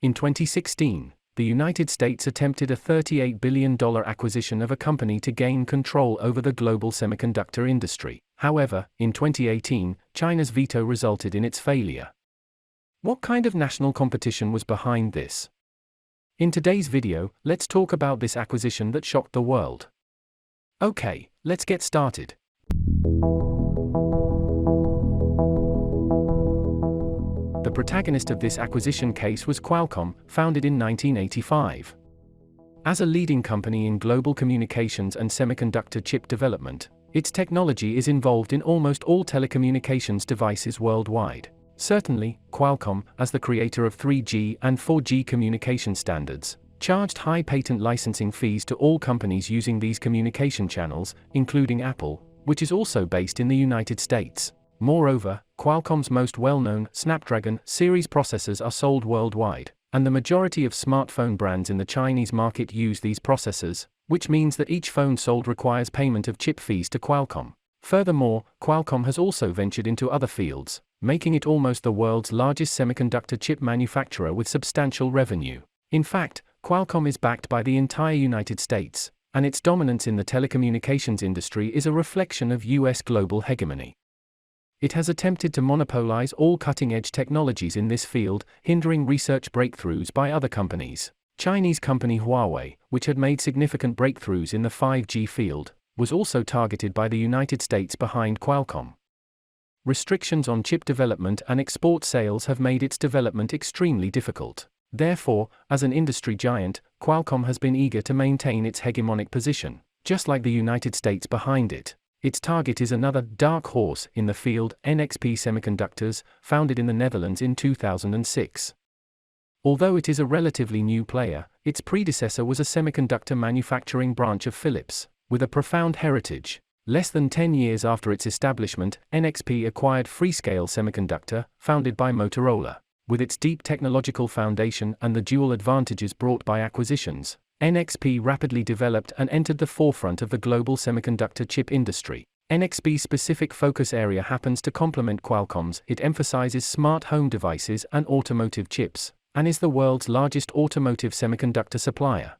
In 2016, the United States attempted a $38 billion acquisition of a company to gain control over the global semiconductor industry. However, in 2018, China's veto resulted in its failure. What kind of national competition was behind this? In today's video, let's talk about this acquisition that shocked the world. Okay, let's get started. The protagonist of this acquisition case was Qualcomm, founded in 1985. As a leading company in global communications and semiconductor chip development, its technology is involved in almost all telecommunications devices worldwide. Certainly, Qualcomm, as the creator of 3G and 4G communication standards, charged high patent licensing fees to all companies using these communication channels, including Apple, which is also based in the United States. Moreover, Qualcomm's most well-known Snapdragon series processors are sold worldwide, and the majority of smartphone brands in the Chinese market use these processors, which means that each phone sold requires payment of chip fees to Qualcomm. Furthermore, Qualcomm has also ventured into other fields, making it almost the world's largest semiconductor chip manufacturer with substantial revenue. In fact, Qualcomm is backed by the entire United States, and its dominance in the telecommunications industry is a reflection of US global hegemony. It has attempted to monopolize all cutting-edge technologies in this field, hindering research breakthroughs by other companies. Chinese company Huawei, which had made significant breakthroughs in the 5G field, was also targeted by the United States behind Qualcomm. Restrictions on chip development and export sales have made its development extremely difficult. Therefore, as an industry giant, Qualcomm has been eager to maintain its hegemonic position, just like the United States behind it. Its target is another dark horse in the field, NXP Semiconductors, founded in the Netherlands in 2006. Although it is a relatively new player, its predecessor was a semiconductor manufacturing branch of Philips, with a profound heritage. Less than 10 years after its establishment, NXP acquired Freescale Semiconductor, founded by Motorola. With its deep technological foundation and the dual advantages brought by acquisitions, NXP rapidly developed and entered the forefront of the global semiconductor chip industry. NXP's specific focus area happens to complement Qualcomm's. It emphasizes smart home devices and automotive chips, and is the world's largest automotive semiconductor supplier.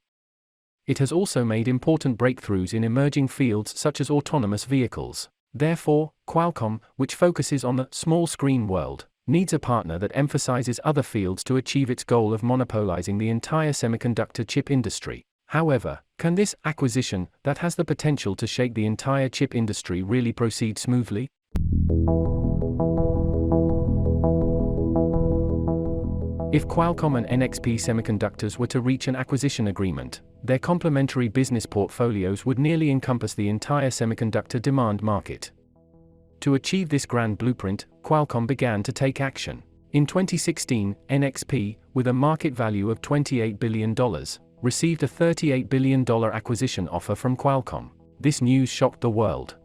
It has also made important breakthroughs in emerging fields such as autonomous vehicles. Therefore, Qualcomm, which focuses on the small screen world, needs a partner that emphasizes other fields to achieve its goal of monopolizing the entire semiconductor chip industry. However, can this acquisition, that has the potential to shake the entire chip industry, really proceed smoothly? If Qualcomm and NXP Semiconductors were to reach an acquisition agreement, their complementary business portfolios would nearly encompass the entire semiconductor demand market. To achieve this grand blueprint, Qualcomm began to take action. In 2016, NXP, with a market value of $28 billion, received a $38 billion acquisition offer from Qualcomm. This news shocked the world.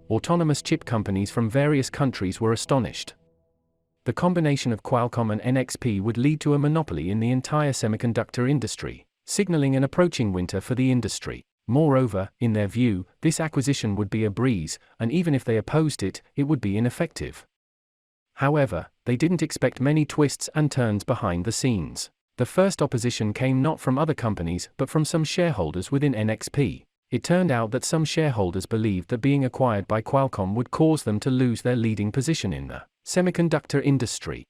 Autonomous chip companies from various countries were astonished. The combination of Qualcomm and NXP would lead to a monopoly in the entire semiconductor industry, signaling an approaching winter for the industry. Moreover, in their view, this acquisition would be a breeze, and even if they opposed it, it would be ineffective. However, they didn't expect many twists and turns behind the scenes. The first opposition came not from other companies but from some shareholders within NXP. It turned out that some shareholders believed that being acquired by Qualcomm would cause them to lose their leading position in the semiconductor industry.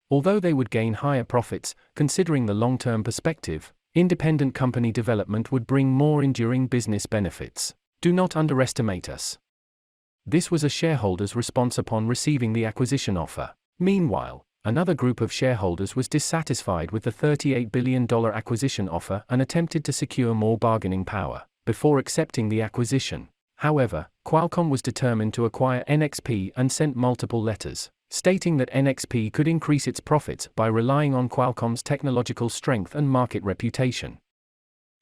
Although they would gain higher profits, considering the long-term perspective, independent company development would bring more enduring business benefits. Do not underestimate us. This was a shareholder's response upon receiving the acquisition offer. Meanwhile, another group of shareholders was dissatisfied with the $38 billion acquisition offer and attempted to secure more bargaining power before accepting the acquisition. However, Qualcomm was determined to acquire NXP and sent multiple letters, stating that NXP could increase its profits by relying on Qualcomm's technological strength and market reputation.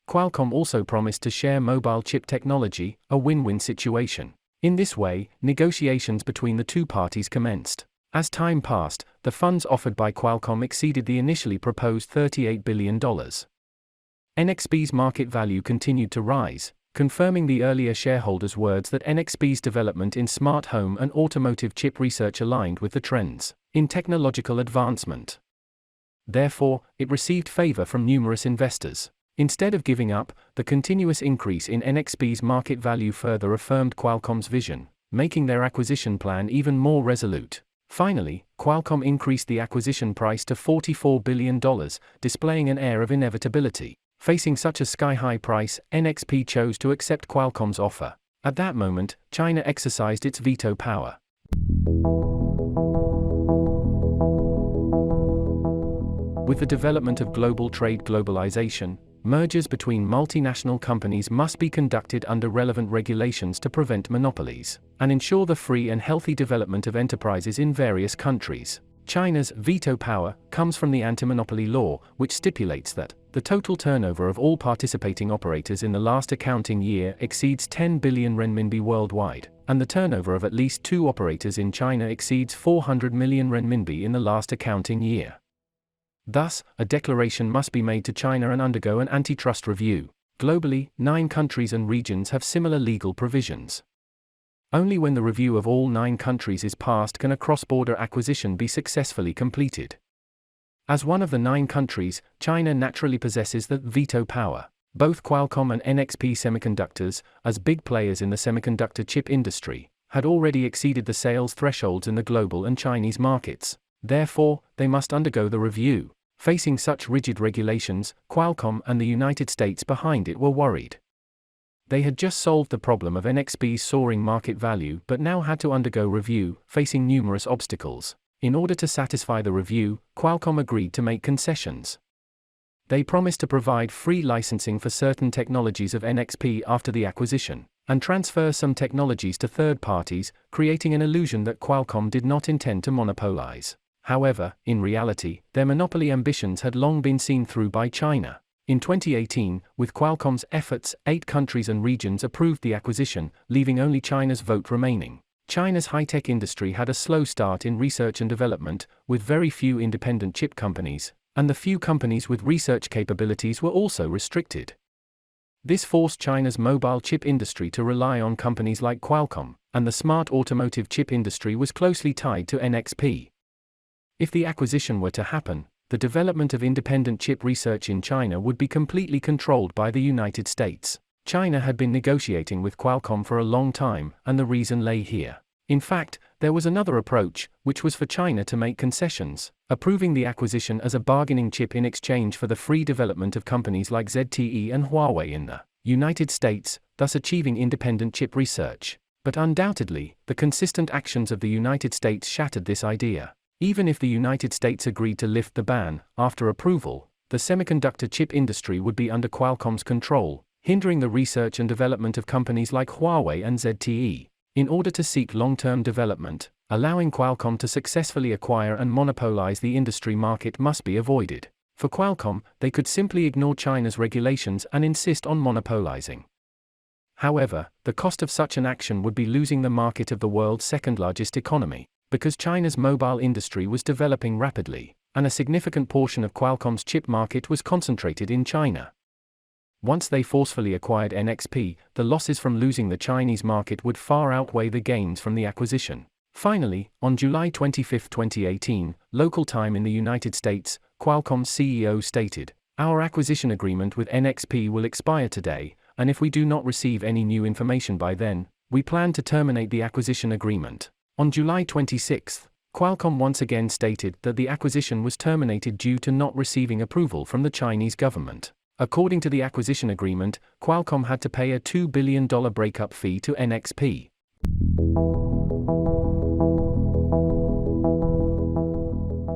Qualcomm also promised to share mobile chip technology, a win-win situation. In this way, negotiations between the two parties commenced. As time passed, the funds offered by Qualcomm exceeded the initially proposed $38 billion. NXP's market value continued to rise, confirming the earlier shareholders' words that NXP's development in smart home and automotive chip research aligned with the trends in technological advancement. Therefore, it received favor from numerous investors. Instead of giving up, the continuous increase in NXP's market value further affirmed Qualcomm's vision, making their acquisition plan even more resolute. Finally, Qualcomm increased the acquisition price to $44 billion, displaying an air of inevitability. Facing such a sky-high price, NXP chose to accept Qualcomm's offer. At that moment, China exercised its veto power. With the development of global trade globalization, mergers between multinational companies must be conducted under relevant regulations to prevent monopolies and ensure the free and healthy development of enterprises in various countries. China's veto power comes from the anti-monopoly law, which stipulates that the total turnover of all participating operators in the last accounting year exceeds 10 billion renminbi worldwide, and the turnover of at least 2 operators in China exceeds 400 million renminbi in the last accounting year. Thus, a declaration must be made to China and undergo an antitrust review. Globally, 9 countries and regions have similar legal provisions. Only when the review of all 9 countries is passed can a cross-border acquisition be successfully completed. As one of the 9 countries, China naturally possesses the veto power. Both Qualcomm and NXP Semiconductors, as big players in the semiconductor chip industry, had already exceeded the sales thresholds in the global and Chinese markets. Therefore, they must undergo the review. Facing such rigid regulations, Qualcomm and the United States behind it were worried. They had just solved the problem of NXP's soaring market value but now had to undergo review, facing numerous obstacles. In order to satisfy the review, Qualcomm agreed to make concessions. They promised to provide free licensing for certain technologies of NXP after the acquisition, and transfer some technologies to third parties, creating an illusion that Qualcomm did not intend to monopolize. However, in reality, their monopoly ambitions had long been seen through by China. In 2018, with Qualcomm's efforts, 8 countries and regions approved the acquisition, leaving only China's vote remaining. China's high-tech industry had a slow start in research and development, with very few independent chip companies, and the few companies with research capabilities were also restricted. This forced China's mobile chip industry to rely on companies like Qualcomm, and the smart automotive chip industry was closely tied to NXP. If the acquisition were to happen, the development of independent chip research in China would be completely controlled by the United States. China had been negotiating with Qualcomm for a long time, and the reason lay here. In fact, there was another approach, which was for China to make concessions, approving the acquisition as a bargaining chip in exchange for the free development of companies like ZTE and Huawei in the United States, thus achieving independent chip research. But undoubtedly, the consistent actions of the United States shattered this idea. Even if the United States agreed to lift the ban, after approval, the semiconductor chip industry would be under Qualcomm's control, hindering the research and development of companies like Huawei and ZTE. In order to seek long-term development, allowing Qualcomm to successfully acquire and monopolize the industry market must be avoided. For Qualcomm, they could simply ignore China's regulations and insist on monopolizing. However, the cost of such an action would be losing the market of the world's second-largest economy. Because China's mobile industry was developing rapidly, and a significant portion of Qualcomm's chip market was concentrated in China. Once they forcefully acquired NXP, the losses from losing the Chinese market would far outweigh the gains from the acquisition. Finally, on July 25, 2018, local time in the United States, Qualcomm's CEO stated, "Our acquisition agreement with NXP will expire today, and if we do not receive any new information by then, we plan to terminate the acquisition agreement." On July 26, Qualcomm once again stated that the acquisition was terminated due to not receiving approval from the Chinese government. According to the acquisition agreement, Qualcomm had to pay a $2 billion breakup fee to NXP.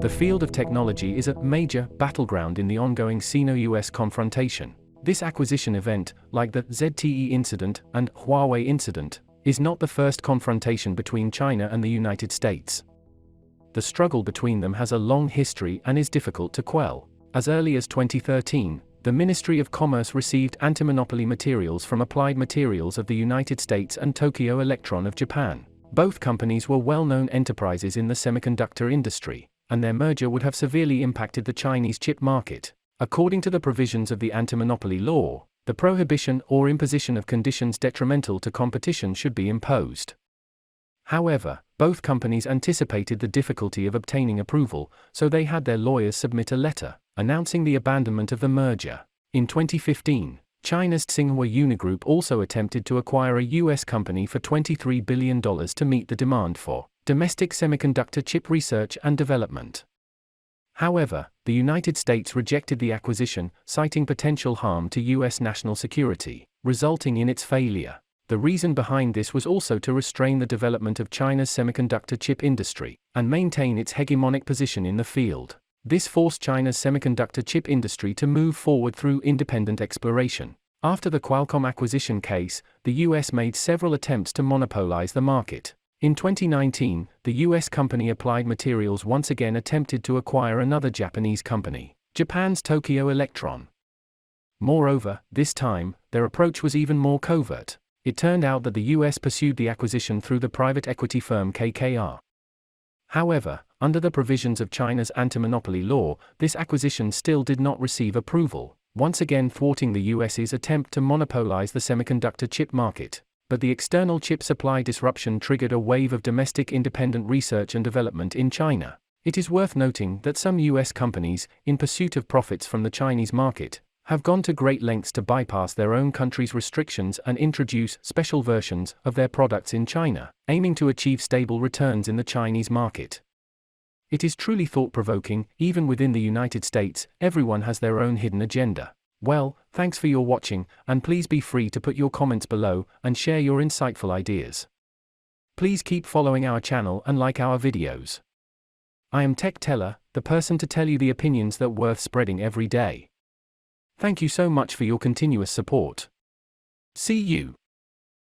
The field of technology is a major battleground in the ongoing Sino-US confrontation. This acquisition event, like the ZTE incident and Huawei incident, is not the first confrontation between China and the United States. The struggle between them has a long history and is difficult to quell. As early as 2013, the Ministry of Commerce received anti-monopoly materials from Applied Materials of the United States and Tokyo Electron of Japan. Both companies were well-known enterprises in the semiconductor industry, and their merger would have severely impacted the Chinese chip market. According to the provisions of the anti-monopoly law, the prohibition or imposition of conditions detrimental to competition should be imposed. However, both companies anticipated the difficulty of obtaining approval, so they had their lawyers submit a letter announcing the abandonment of the merger. In 2015, China's Tsinghua Unigroup also attempted to acquire a US company for $23 billion to meet the demand for domestic semiconductor chip research and development. However, the United States rejected the acquisition, citing potential harm to US national security, resulting in its failure. The reason behind this was also to restrain the development of China's semiconductor chip industry and maintain its hegemonic position in the field. This forced China's semiconductor chip industry to move forward through independent exploration. After the Qualcomm acquisition case, the US made several attempts to monopolize the market. In 2019, the US company Applied Materials once again attempted to acquire another Japanese company, Japan's Tokyo Electron. Moreover, this time, their approach was even more covert. It turned out that the US pursued the acquisition through the private equity firm KKR. However, under the provisions of China's anti-monopoly law, this acquisition still did not receive approval, once again thwarting the US's attempt to monopolize the semiconductor chip market. But the external chip supply disruption triggered a wave of domestic independent research and development in China. It is worth noting that some US companies, in pursuit of profits from the Chinese market, have gone to great lengths to bypass their own country's restrictions and introduce special versions of their products in China, aiming to achieve stable returns in the Chinese market. It is truly thought-provoking. Even within the United States, everyone has their own hidden agenda. Well, thanks for your watching, and please be free to put your comments below and share your insightful ideas. Please keep following our channel and like our videos. I am Tech Teller, the person to tell you the opinions that worth spreading every day. Thank you so much for your continuous support. See you.